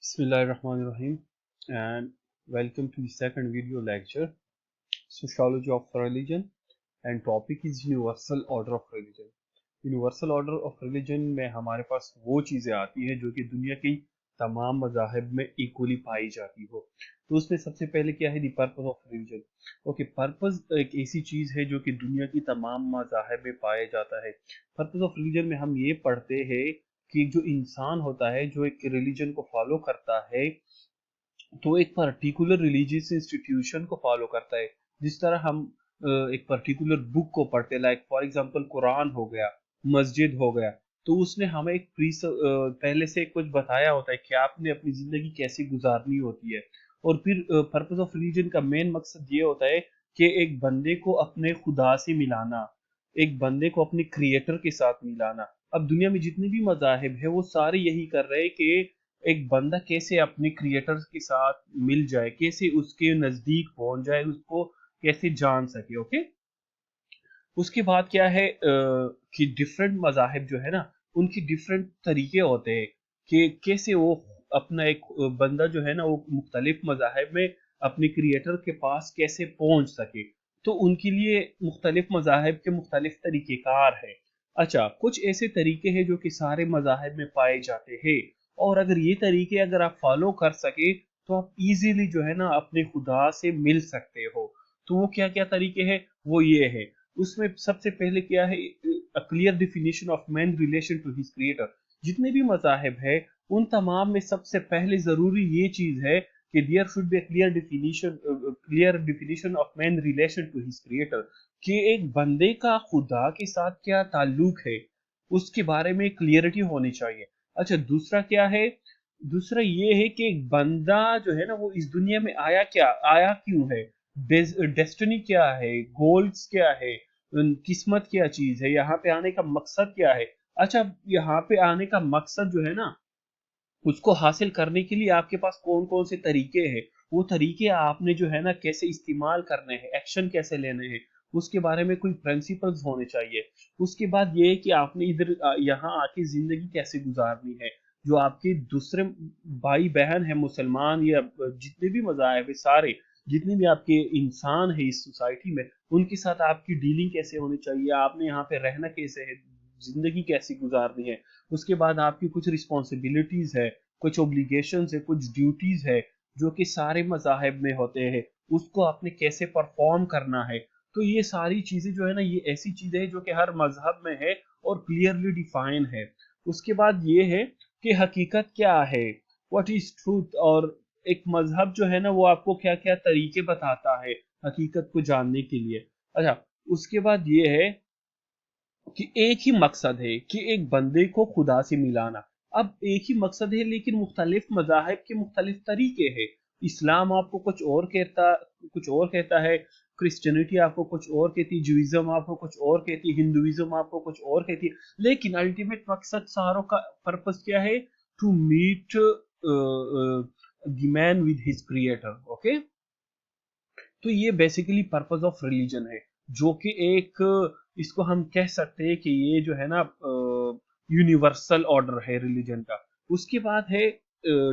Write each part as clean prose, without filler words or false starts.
Bismillahirrahmanirrahim, and welcome to the second video lecture, Sociology of Religion, and topic is Universal Order of Religion. Universal order of religion में हमारे पास वो चीज़ें आती हैं जो कि दुनिया की तमाम मज़ाहिब में इक्वली पाई जाती हो। तो उसमें सबसे पहले क्या है, the purpose of religion. Okay, purpose एक ऐसी चीज़ है जो कि दुनिया की तमाम मज़ाहिब में पाया जाता है। पर्पस ऑफ रिलीजन में हम ये पढ़ते हैं कि जो इंसान होता है, जो एक रिलीजन को फॉलो करता है, तो एक पर्टिकुलर रिलीजियस इंस्टीट्यूशन को फॉलो करता है। जिस तरह हम एक पर्टिकुलर बुक को पढ़ते हैं, लाइक फॉर एग्जांपल कुरान हो गया, मस्जिद हो गया, तो उसने हमें एक पहले से कुछ बताया होता है कि आपने अपनी जिंदगी कैसे गुजारनी होती है। और फिर पर्पस ऑफ रिलीजन का मेन मकसद ये होता है कि एक बंदे को अपने खुदा से मिलाना, एक बंदे को अपने क्रिएटर के साथ मिलाना। अब दुनिया में जितने भी मजाहिब है वो सारे यही कर रहे हैं कि एक बंदा कैसे अपने क्रिएटर के साथ मिल जाए, कैसे उसके नजदीक पहुंच जाए, उसको कैसे जान सके। ओके, उसके बाद क्या है कि डिफरेंट मजाहिब जो है ना, उनके डिफरेंट तरीके होते हैं कि कैसे वो अपना एक बंदा जो है ना, वो मुख्तलिफ मजाहिब में अपने क्रिएटर के पास कैसे पहुंच सके। तो उनके लिए मुख्तलिफ मजाहिब के मुख्तलिफ तरीक़ेकार है। अच्छा, कुछ ऐसे तरीके हैं जो कि सारे मजाहिब में पाए जाते हैं, और अगर ये तरीके अगर आप फॉलो कर सके तो आप इजीली जो है ना अपने खुदा से मिल सकते हो। तो वो क्या क्या तरीके हैं, वो ये है। उसमें सबसे पहले क्या है, clear definition of man relation to his creator. जितने भी मजाहिब है उन तमाम में सबसे पहले जरूरी ये चीज है कि there should be clear definition of man relation to his creator, कि एक बंदे का खुदा के साथ क्या ताल्लुक है, उसके बारे में क्लियरिटी होनी चाहिए। अच्छा, दूसरा क्या है, दूसरा ये है कि एक बंदा जो है ना, वो इस दुनिया में आया क्यों है, डेस्टिनी क्या है, गोल्स क्या है, किस्मत क्या चीज है, यहाँ पे आने का मकसद क्या है। अच्छा, यहाँ पे आने का मकसद जो है ना, उसको हासिल करने के लिए आपके पास कौन कौन से तरीके हैं, वो तरीके आपने जो है ना कैसे इस्तेमाल करने हैं, एक्शन कैसे लेने हैं, उसके बारे में कोई प्रिंसिपल्स होने चाहिए। उसके बाद ये है कि आपने इधर यहाँ आके जिंदगी कैसे गुजारनी है। जो आपके दूसरे भाई बहन है मुसलमान या जितने भी मज़ाहिब है, सारे जितने भी आपके इंसान है इस सोसाइटी में, उनके साथ आपकी डीलिंग कैसे होनी चाहिए, आपने यहाँ पे रहना कैसे है, जिंदगी कैसी गुजारनी है। उसके बाद आपकी कुछ रिस्पॉन्सिबिलिटीज है, कुछ ओब्लिगेशंस है, कुछ ड्यूटीज है जो कि सारे मजाहिब में होते हैं, उसको आपने कैसे परफॉर्म करना है। तो ये सारी चीजें जो है ना, ये ऐसी चीजें हैं जो कि हर मजहब में है और क्लियरली डिफाइन है। उसके बाद ये है कि हकीकत क्या है, व्हाट इज ट्रूथ, और एक मजहब जो है ना वो आपको क्या क्या तरीके बताता है हकीकत को जानने के लिए। अच्छा, उसके बाद ये है कि एक ही मकसद है कि एक बंदे को खुदा से मिलाना। अब एक ही मकसद है लेकिन मुख्तलिफ मजाहिब के मुख्तलिफ तरीके हैं। इस्लाम आपको कुछ और कहता है, क्रिश्चियनिटी आपको कुछ और कहती है, जुइज्म आपको कुछ और कहती है, हिंदुइज्म आपको कुछ और कहती है। लेकिन अल्टीमेट मकसद सारों का पर्पस क्या है, to meet the man with his creator. Okay, तो ये बेसिकली पर्पस ऑफ रिलीजन है, जो कि एक, इसको हम कह सकते हैं कि ये जो है ना यूनिवर्सल ऑर्डर है रिलीजन का। उसके बाद है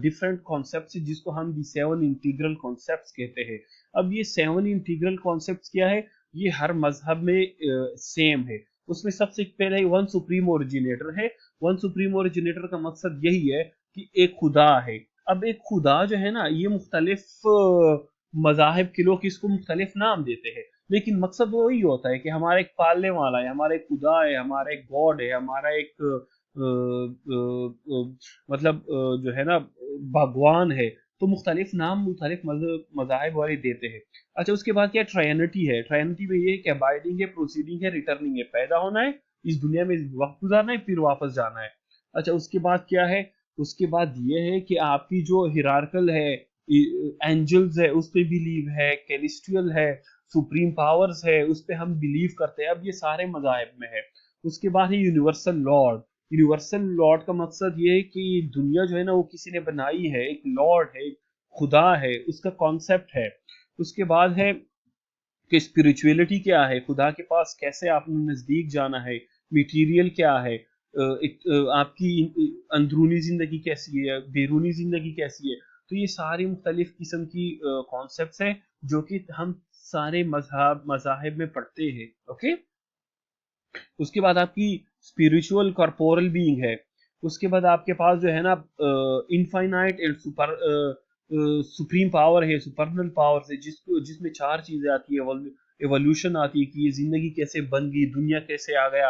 डिफरेंट कॉन्सेप्ट्स जिसको हम दी सेवन इंटीग्रल कॉन्सेप्ट्स कहते हैं। अब ये सेवन इंटीग्रल कॉन्सेप्ट्स क्या है, ये हर मजहब में सेम है। उसमें सबसे पहले वन सुप्रीम ओरिजिनेटर है। वन सुप्रीम ओरिजिनेटर का मकसद यही है कि एक खुदा है। अब एक खुदा जो है ना, ये मुख्तलिफ मजाहिब के लोग इसको मुख्तलिफ नाम देते हैं, लेकिन मकसद वही होता है कि हमारा एक पालने वाला है, हमारा एक खुदा है, हमारा एक गॉड है, हमारा एक मतलब जो है ना भगवान है। तो मुख्तलिफ नाम मुख्तलिफ मजाहिब वाले देते हैं। अच्छा, उसके बाद क्या ट्रायनिटी है। ट्रायनिटी में ये है कि अबाइडिंग है, प्रोसीडिंग है, रिटर्निंग है। पैदा होना है, इस दुनिया में वक्त गुजारना है, फिर वापस जाना है। अच्छा, उसके बाद क्या है, उसके बाद ये है कि आपकी जो हिरार्कल है, एंजल्स है उस पे बिलीव है, कैलिस्ट्रियल है, सुप्रीम पावर्स है उस पे हम बिलीव करते हैं। अब ये सारे मजाहिब में है। उसके बाद है यूनिवर्सल लॉर्ड। यूनिवर्सल लॉर्ड का मकसद ये है कि दुनिया जो है ना वो किसी ने बनाई है, एक लॉर्ड है, एक खुदा है, उसका कॉन्सेप्ट है। उसके बाद है कि स्पिरिचुअलिटी क्या है, खुदा के पास कैसे आपने नजदीक जाना है, मटेरियल क्या है, आपकी अंदरूनी जिंदगी कैसी है, बैरूनी जिंदगी कैसी है। तो ये सारी मुख्तलिफ किस्म की कॉन्सेप्ट्स हैं जो कि हम सारे मज़ाहिब में पढ़ते हैं। ओके, उसके बाद आपकी स्पिरिचुअल कॉर्पोरल बीइंग है। उसके बाद आपके पास जो है ना इनफाइनाइट एंड सुप्रीम पावर है, सुपरनल पावर है, जिसमें चार चीजें आती है। एवोल्यूशन आती है कि ये जिंदगी कैसे बन गई, दुनिया कैसे आ गया।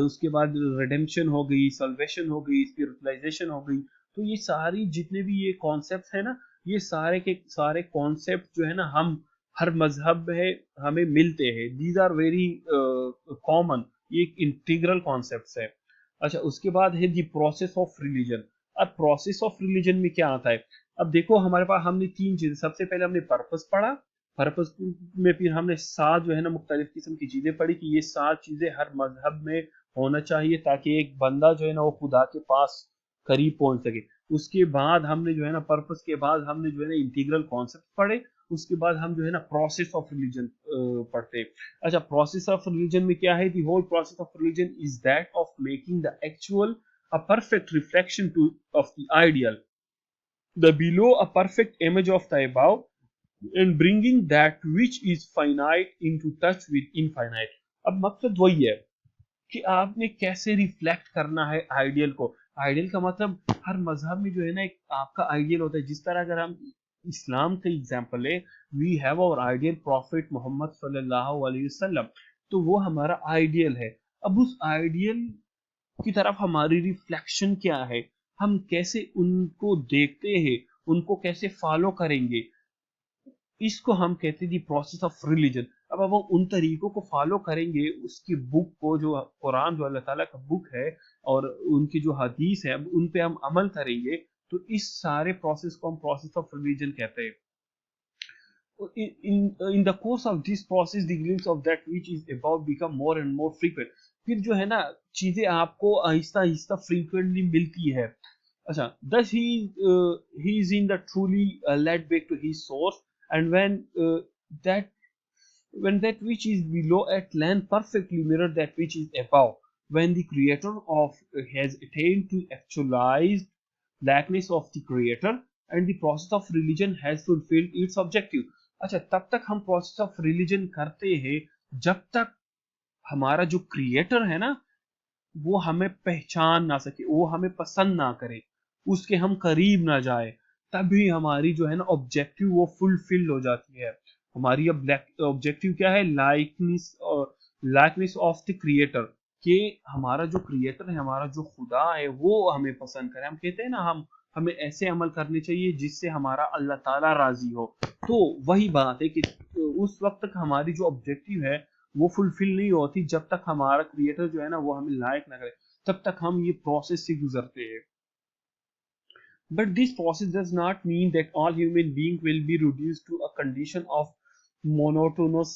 उसके बाद रिडेम्पशन हो गई, सल्वेशन हो गई, स्पिरिचुअलाइजेशन हो गई। तो ये सारी जितने भी ये कॉन्सेप्ट है ना, ये सारे के सारे कॉन्सेप्ट जो है ना हम हर मजहब है हमें मिलते हैं। दीज आर वेरी कॉमन, ये एक इंटीग्रल कॉन्सेप्ट है। अच्छा, उसके बाद है दी प्रोसेस ऑफ रिलीजन। अब प्रोसेस ऑफ रिलीजन में क्या आता है? अब देखो हमारे पास हमने तीन चीजें, सबसे पहले हमने पर्पस पढ़ा, पर्पस में फिर हमने सात जो है ना मुख्तलिफ किस्म की चीजें पढ़ी कि ये सात चीजें हर मजहब में होना चाहिए ताकि एक बंदा जो है ना वो खुदा के पास करीब पहुंच सके। उसके बाद हमने जो है ना पर्पस के बाद हमने जो है ना इंटीग्रल कॉन्सेप्ट पढ़े। उसके बाद हम जो है ना प्रोसेस ऑफ रिलीजन पढ़ते हैं। अच्छा, प्रोसेस ऑफ रिलीजन में क्या है? The whole process of religion is that of making the actual a perfect reflection of the ideal, the below a perfect image of the above, and bringing that which is finite into touch with infinite. अब मकसद वही है कि आपने कैसे reflect करना है ideal को। आइडियल का मतलब हर मजहब में जो है ना एक आपका आइडियल होता है। जिस तरह अगर हम इस्लाम का एग्जांपल है, we have our ideal prophet Mohammad सल्लल्लाहु अलैहि वसल्लम, तो वो हमारा आइडियल है। अब उस आइडियल की तरफ हमारी रिफ्लेक्शन क्या है, हम कैसे उनको देखते हैं, उनको कैसे फॉलो करेंगे, इसको हम कहते हैं दी प्रोसेस ऑफ रिलीजन। अब हम उन तरीकों को फॉलो करेंगे, उसकी बुक को, जो कुरान जो अल्लाह ताला का बुक है और उनकी जो हदीस है, अब उन पे हम अमल करेंगे, तो इस सारे प्रोसेस को हम प्रोसेस ऑफ रिलीजन कहते हैं। in the course of this process the glimpse of that which is above become more and more frequent। फिर जो है ना चीजें आपको आहिस्ता आहिस्ता फ्रीक्वेंटली मिलती है। अच्छा, thus he is in the truly led back to his source, and that when that which is below at length perfectly mirror that which is above, when the creator of has attained to actualized likeness of the creator, and the process of religion has fulfilled its objective। अच्छा, तब तक हम process of religion करते हैं जब तक हमारा जो क्रिएटर है ना वो हमें पहचान ना सके, वो हमें पसंद ना करे, उसके हम करीब ना जाए। तभी हमारी जो है ना ऑब्जेक्टिव वो फुलफिल हो जाती है। हमारी अब ऑब्जेक्टिव क्या है? लाइकनेस ऑफ द क्रिएटर, कि हमारा जो क्रिएटर है, हमारा जो खुदा है, वो हमें पसंद करे। हम कहते हैं ना हमें ऐसे अमल करने चाहिए जिससे हमारा अल्लाह ताला राजी हो। तो वही बात है कि उस वक्त तक हमारी जो ऑब्जेक्टिव है वो फुलफिल नहीं होती जब तक हमारा क्रिएटर जो है ना वो हमें लायक ना करे, तब तक हम ये प्रोसेस से गुजरते हैं। But this process does not mean that all human beings will be reduced to a condition of monotonous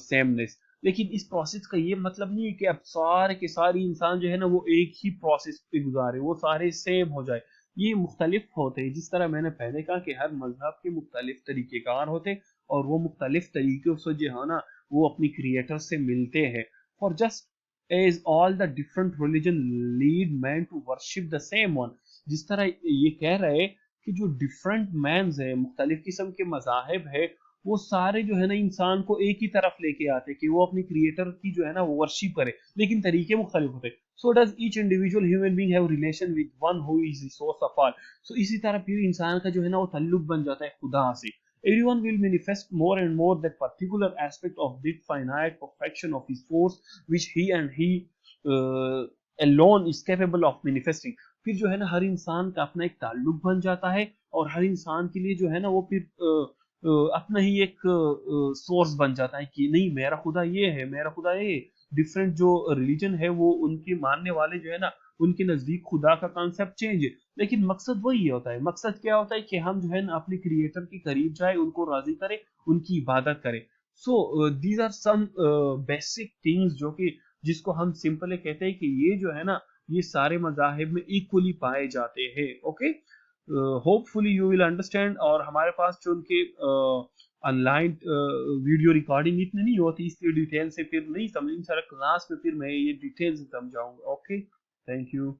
sameness। लेकिन इस प्रोसेस का ये मतलब नहीं है कि अब सारे के सारे इंसान जो है ना वो एक ही प्रोसेस पे गुजारे, वो सारे सेम हो जाए। ये मुख्तलिफ होते हैं। जिस तरह मैंने पहले कहा कि हर मजहब के मुख्तलिफ तरीक़ेकार होते और वो मुख्तलिफ तरीक़ों से जो है ना वो अपनी क्रिएटर से मिलते हैं। और just as all the different religion lead man to worship the same one। जिस तरह ये कह रहे हैं कि जो डिफरेंट मैन्स है, मुख्तलिफ किस्म के मजाहिब है, वो सारे जो है ना इंसान को एक ही तरफ लेके आते हैं कि वो अपने क्रिएटर की जो है ना वो वर्शिप करे, लेकिन तरीके मुख्तलिफ होते हैं। So does each individual human being have relation with one who is the source of all. So इसी तरह फिर इंसान का जो है ना वो ताल्लुक बन जाता है खुदा से। Everyone will manifest more and more that particular aspect of the finite perfection of his force which he alone is capable of manifesting। फिर जो है ना हर इंसान का अपना एक ताल्लुक बन जाता है और हर इंसान के लिए जो है ना वो फिर अपना ही एक सोर्स बन जाता है कि नहीं मेरा खुदा ये है, मेरा खुदा ये। डिफरेंट जो रिलीजन है वो उनके मानने वाले जो है ना उनके नजदीक खुदा का कॉन्सेप्ट चेंज है, लेकिन मकसद वही होता है। मकसद क्या होता है कि हम जो है ना अपने क्रिएटर के करीब जाए, उनको राजी करें, उनकी इबादत करें। So these are some basic things जो कि जिसको हम सिंपली कहते हैं कि ये जो है ना ये सारे मजाहिब में इक्वली पाए जाते हैं। Okay, hopefully you will understand. और हमारे पास जो उनके ऑनलाइन वीडियो रिकॉर्डिंग इतनी नहीं होती, इसलिए डिटेल से फिर नहीं समझ, सर क्लास में फिर मैं ये डिटेल से समझाऊंगा। ओके। Thank you.